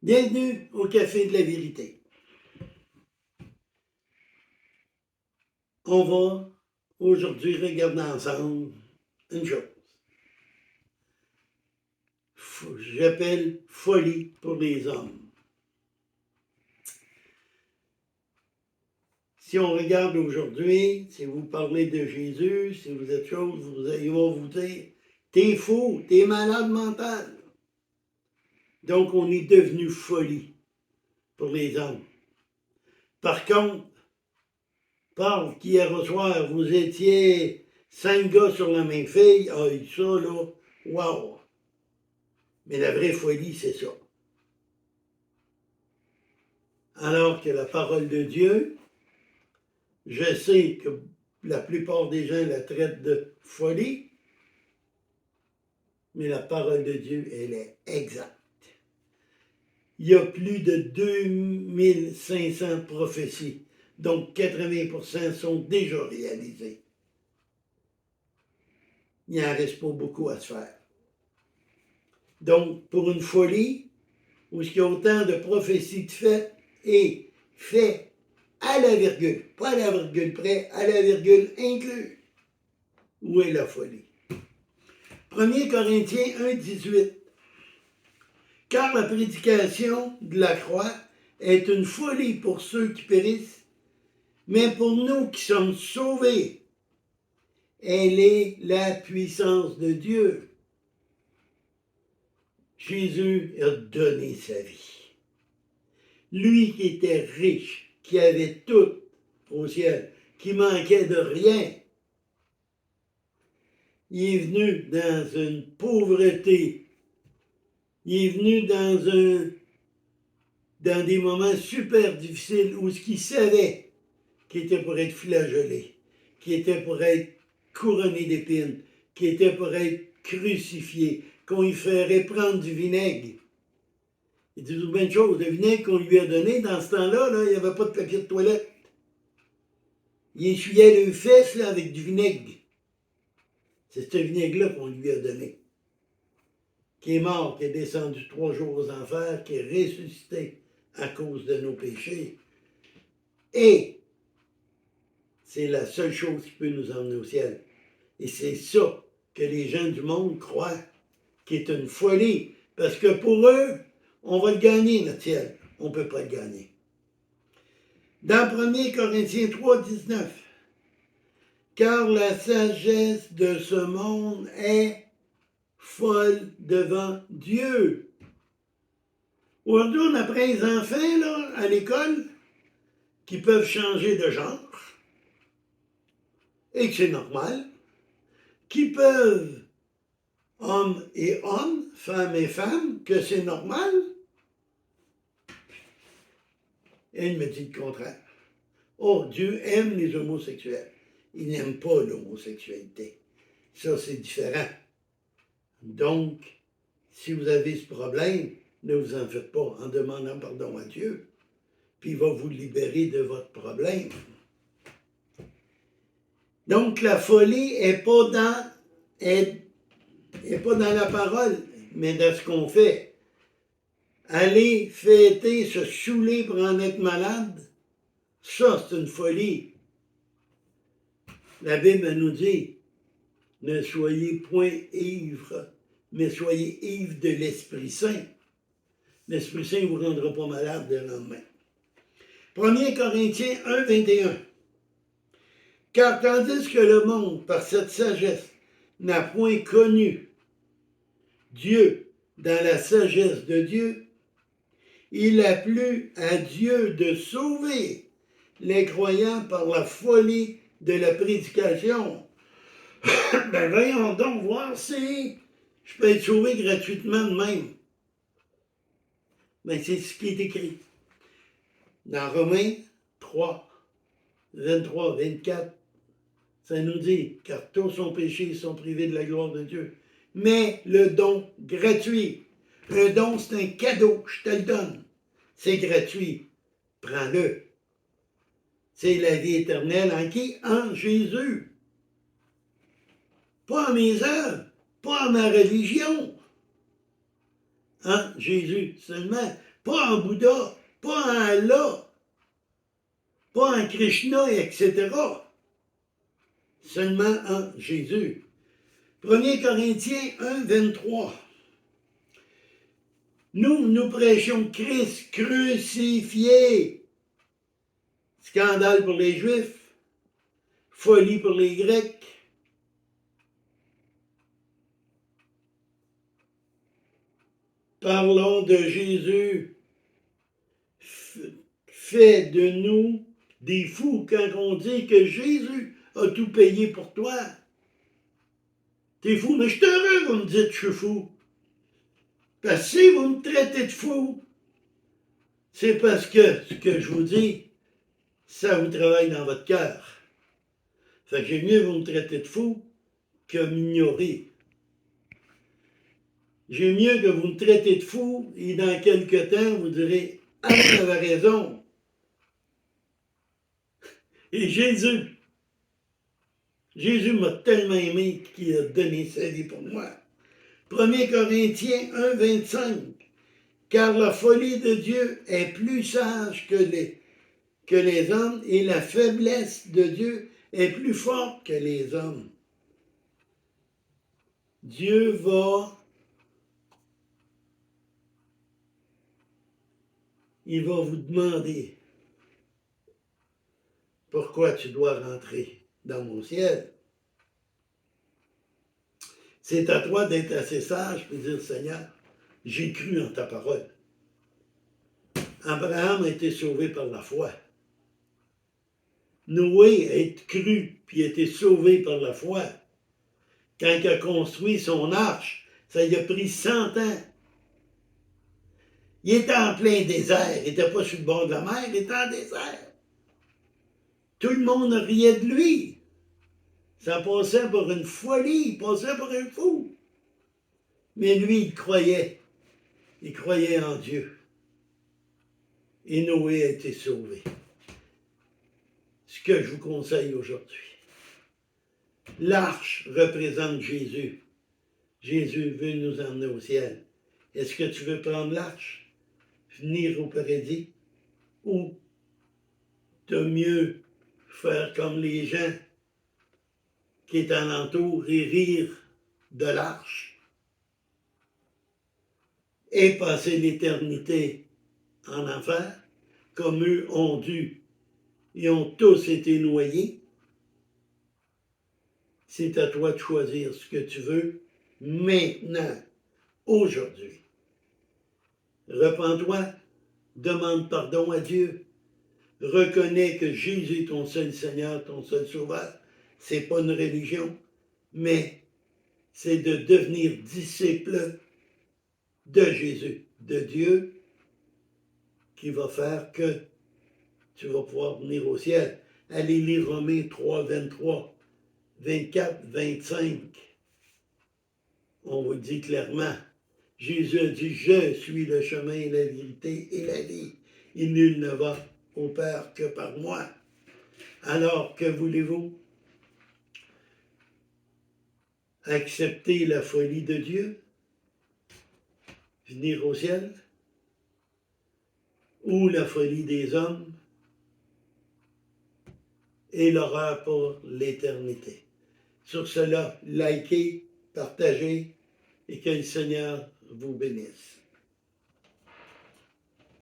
Bienvenue au Café de la Vérité. On va aujourd'hui regarder ensemble une chose. J'appelle folie pour les hommes. Si on regarde aujourd'hui, si vous parlez de Jésus, si vous êtes chose, ils vont vous dire « T'es fou, t'es malade mental ». Donc on est devenu folie pour les hommes. Par contre, Paul, qu'hier au soir, vous étiez 5 gars sur la même fille, ça là, wow! Mais la vraie folie, c'est ça. Alors que la parole de Dieu, je sais que la plupart des gens la traitent de folie, mais la parole de Dieu, elle est exacte. Il y a plus de 2500 prophéties, donc 80% sont déjà réalisées. Il n'en reste pas beaucoup à se faire. Donc, pour une folie, où il y a autant de prophéties de faites et fait à la virgule, pas à la virgule près, à la virgule inclus. Où est la folie? 1 Corinthiens 1, 18. Car la prédication de la croix est une folie pour ceux qui périssent, mais pour nous qui sommes sauvés, elle est la puissance de Dieu. Jésus a donné sa vie. Lui qui était riche, qui avait tout au ciel, qui manquait de rien, il est venu dans une pauvreté, il est venu dans des moments super difficiles où ce qu'il savait qu'il était pour être flagellé, qu'il était pour être couronné d'épines, qu'il était pour être crucifié, qu'on lui ferait prendre du vinaigre. Il dit une chose, le vinaigre qu'on lui a donné, dans ce temps-là, il n'y avait pas de papier de toilette. Il essuyait les fesses là, avec du vinaigre. C'est ce vinaigre-là qu'on lui a donné. Qui est mort, qui est descendu 3 jours aux enfers, qui est ressuscité à cause de nos péchés. Et c'est la seule chose qui peut nous emmener au ciel. Et c'est ça que les gens du monde croient, qui est une folie. Parce que pour eux, on va le gagner, notre ciel. On ne peut pas le gagner. Dans 1 Corinthiens 3, 19, car la sagesse de ce monde est folle devant Dieu. Aujourd'hui, on apprend les enfants là, à l'école qui peuvent changer de genre et que c'est normal, qui peuvent, hommes et hommes, femmes et femmes, que c'est normal. Et il me dit le contraire. Oh, Dieu aime les homosexuels. Il n'aime pas l'homosexualité. Ça, c'est différent. Donc, si vous avez ce problème, ne vous en faites pas en demandant pardon à Dieu, puis il va vous libérer de votre problème. Donc, la folie n'est pas dans la parole, mais dans ce qu'on fait. Aller fêter, se saouler pour en être malade, ça, c'est une folie. La Bible nous dit, ne soyez point ivres, mais soyez ivres de l'Esprit Saint. L'Esprit Saint ne vous rendra pas malade le lendemain. 1 Corinthiens 1, 21. Car tandis que le monde, par cette sagesse, n'a point connu Dieu dans la sagesse de Dieu, il a plu à Dieu de sauver les croyants par la folie de la prédication. Ben voyons donc voir si je peux être sauvé gratuitement de même. Ben c'est ce qui est écrit. Dans Romains 3, 23, 24, ça nous dit, car tous sont péchés et sont privés de la gloire de Dieu. Mais le don gratuit, un don c'est un cadeau, je te le donne. C'est gratuit, prends-le. C'est la vie éternelle en qui? En Jésus. Pas en mes œuvres, pas en ma religion. En Jésus seulement. pas en Bouddha, pas en Allah, pas en Krishna, etc. Seulement en Jésus. 1 Corinthiens 1, 23. Nous prêchons Christ crucifié. Scandale pour les Juifs, folie pour les Grecs. Parlons de Jésus, fait de nous des fous quand on dit que Jésus a tout payé pour toi. T'es fou, mais je suis heureux, vous me dites que je suis fou. Parce que si vous me traitez de fou, c'est parce que ce que je vous dis, ça vous travaille dans votre cœur. Fait que j'ai mieux vous me traiter de fou que m'ignorer. J'ai mieux que vous me traitez de fou et dans quelque temps, vous direz « Ah, j'avais raison ». Et Jésus m'a tellement aimé qu'il a donné sa vie pour moi. 1 Corinthiens 1, 25. Car la folie de Dieu est plus sage que les hommes et la faiblesse de Dieu est plus forte que les hommes. Dieu il va vous demander pourquoi tu dois rentrer dans mon ciel. C'est à toi d'être assez sage pour dire, Seigneur, j'ai cru en ta parole. Abraham a été sauvé par la foi. Noé a cru puis a été sauvé par la foi. Quand il a construit son arche, ça lui a pris 100 ans. Il était en plein désert. Il n'était pas sur le bord de la mer, il était en désert. Tout le monde riait de lui. Ça passait pour une folie, il passait pour un fou. Mais lui, il croyait. Il croyait en Dieu. Et Noé a été sauvé. Ce que je vous conseille aujourd'hui. L'arche représente Jésus. Jésus veut nous emmener au ciel. Est-ce que tu veux prendre l'arche, venir au paradis, ou de mieux faire comme les gens qui est alentour et rire de l'arche et passer l'éternité en enfer, comme eux ont dû. Ils ont tous été noyés. C'est à toi de choisir ce que tu veux maintenant, aujourd'hui. Repens-toi, demande pardon à Dieu, reconnais que Jésus est ton seul Seigneur, ton seul Sauveur. C'est pas une religion, mais c'est de devenir disciple de Jésus, de Dieu, qui va faire que tu vas pouvoir venir au ciel. Allez lire Romains 3, 23, 24, 25. On vous dit clairement, Jésus a dit, je suis le chemin, la vérité et la vie. Et nul ne va au Père que par moi. Alors, que voulez-vous? Accepter la folie de Dieu? Venir au ciel? Ou la folie des hommes? Et l'horreur pour l'éternité. Sur cela, likez, partagez et que le Seigneur vous bénisse.